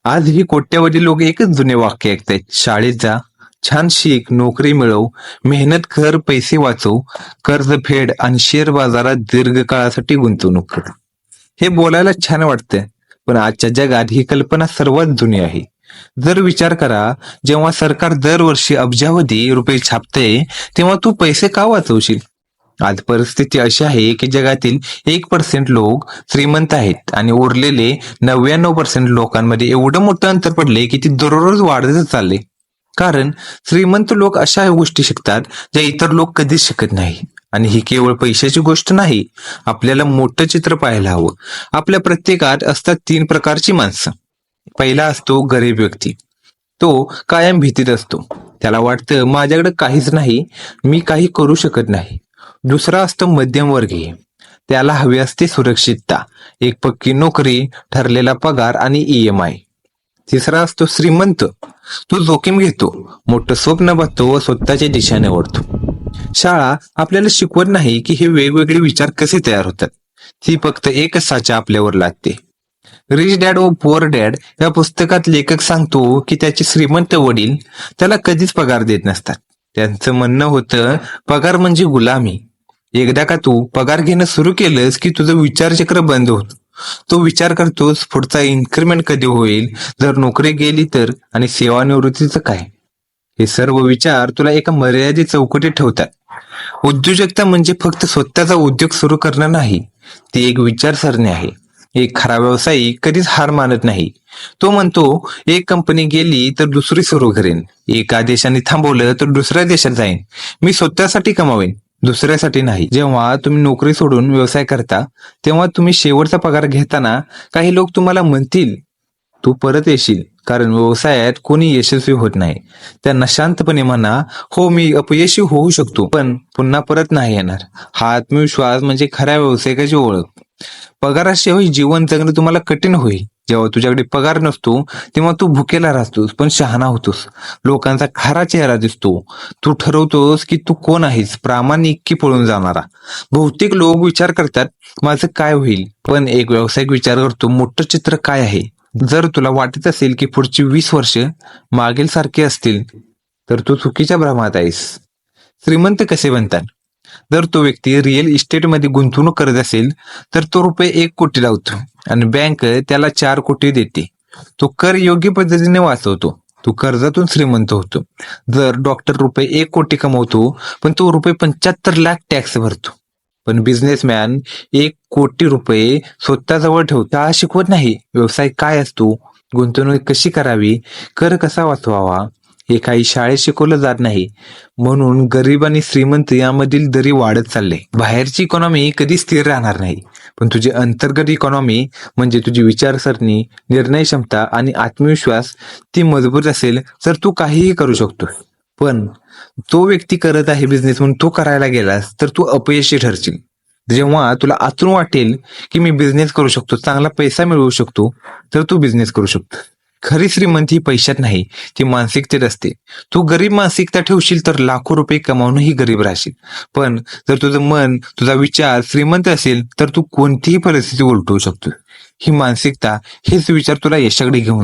आज ही कोट्यावधी लोक एकच जुने वाक्य ऐकतायत. शाळेत जा, छान शिक, नोकरी मिळव, मेहनत कर, पैसे वाचव, कर्ज फेड आणि शेअर बाजारात दीर्घकाळासाठी गुंतवणूक कर. हे बोलायला छान वाटतंय, पण आजच्या जगात ही कल्पना सर्वात जुनी आहे. जर विचार करा, जेव्हा सरकार दरवर्षी अब्जावधी रुपये छापते, तेव्हा तू पैसे का वाचवशील? आज परिस्थिती अशी आहे की जगातील 1% लोक श्रीमंत आहेत आणि उरलेले 99% लोकांमध्ये एवढं मोठं अंतर पडले की ती दररोज वाढतच चालले. कारण श्रीमंत लोक अशा गोष्टी शिकतात ज्या इतर लोक कधीच शिकत नाही. आणि ही केवळ पैशाची गोष्ट नाही, आपल्याला मोठं चित्र पाहायला हवं. आपल्या प्रत्येकात असतात 3 प्रकारची माणसं. पहिला असतो गरीब व्यक्ती. तो कायम भीतीत असतो. त्याला वाटतं माझ्याकडे काहीच नाही, मी काही करू शकत नाही. दुसरा असतो मध्यमवर्गीय. त्याला हवी असते सुरक्षितता, एक पक्की नोकरी, ठरलेला पगार आणि EMI. तिसरा असतो श्रीमंत. तो जोखीम घेतो, मोठं स्वप्न बघतो व स्वतःच्या दिशा निवडतो. शाळा आपल्याला शिकवत नाही की हे वेगवेगळे विचार कसे तयार होतात. ती फक्त एकच साचा आपल्यावर लागते. रिच डॅड व पुअर डॅड या पुस्तकात लेखक सांगतो की त्याचे श्रीमंत वडील त्याला कधीच पगार देत नसतात. त्यांचं म्हणणं होतं, पगार म्हणजे गुलामी. एकदा का तू पगार घेणं सुरू केलंस की तुझं विचारचक्र बंद होतं. तो विचार करतोस पुढचा इन्क्रिमेंट कधी होईल, जर नोकरी गेली तर, आणि सेवानिवृत्तीचं काय. हे सर्व विचार तुला एका मर्यादित चौकटीत ठेवतात. उद्योजकता म्हणजे फक्त स्वतःचा उद्योग सुरू करणं नाही, ती एक विचारसरणी आहे. एक खरा व्यावसायिक कधीच हार मानत नाही. तो म्हणतो, एक कंपनी गेली तर दुसरी सुरू करेन, एका देशाने थांबवलं तर दुसऱ्या देशात जाईन, मी स्वतःसाठी कमावेन, दुसऱ्यासाठी नाही. जेव्हा तुम्ही नोकरी सोडून व्यवसाय करता, तेव्हा तुम्ही शेवटचा पगार घेताना काही लोक तुम्हाला म्हणतील, तू परत येशील. कारण व्यवसायात कोणी यशस्वी होत नाही. त्यांना शांतपणे म्हणा, हो मी अपयशी होऊ शकतो, पण पुन्हा परत नाही येणार. हा आत्मविश्वास म्हणजे खऱ्या व्यावसायिकाची ओळख. पगाराशिवाय जीवन जगणं तुम्हाला कठीण होईल. जेव्हा तुझ्याकडे पगार नसतो तेव्हा तू भुकेला राहतोस, पण शहाणा होतोस. लोकांचा खरा चेहरा दिसतो. तू ठरवतोस की तू कोण आहेस, प्रामाणिक की पळून जाणारा. बहुतेक लोक विचार करतात, माझं काय होईल, पण एक व्यावसायिक विचार करतो, मोठं चित्र काय आहे. जर तुला वाटत असेल की पुढची 20 वर्ष मागील सारखी असतील, तर तू चुकीच्या भ्रमात आहेस. श्रीमंत कसे बनतात? जर तो व्यक्ती रिअल इस्टेटमध्ये गुंतवणूक करत असेल, तर तो रुपये 1 कोटी लावतो आणि बँक त्याला 4 कोटी देते. तो कर योग्य पद्धतीने वाचवतो, तो कर्जातून श्रीमंत होतो. जर डॉक्टर रुपये 1 कोटी कमवतो, पण तो रुपये 75 लाख टॅक्स भरतो. पण बिझनेसमॅन 1 कोटी रुपये स्वतःजवळ ठेवतो. हा शिकवत नाही व्यवसाय काय असतो, गुंतवणूक कशी करावी, कर कसा वाचवावा, हे काही शाळेत शिकवलं जात नाही. म्हणून गरीब आणि श्रीमंत यामधील दरी वाढत चालले. बाहेरची इकॉनॉमी कधी स्थिर राहणार नाही, पण तुझी अंतर्गत इकॉनॉमी म्हणजे तुझी विचारसरणी, निर्णय क्षमता आणि आत्मविश्वास ती मजबूत असेल तर तू काहीही करू शकतो. पण तो व्यक्ती करत आहे बिझनेस म्हणून तू करायला गेलास तर तू अपयशी ठरशील. जेव्हा तुला आतून वाटेल की मी बिझनेस करू शकतो, चांगला पैसा मिळवू शकतो, तर तू बिझनेस करू शकतो. खरी श्रीमंती पैशात नाही, ती मानसिकतेत असते. तू गरीब मानसिकता ठेवशील तर लाखो रुपये कमावूनही गरीब राहशील. पण जर तुझं मन, तुझा विचार श्रीमंत असेल तर तू कोणतीही परिस्थिती उलटवू शकतो. ही मानसिकता, हेच विचार तुला यशाकडे घेऊन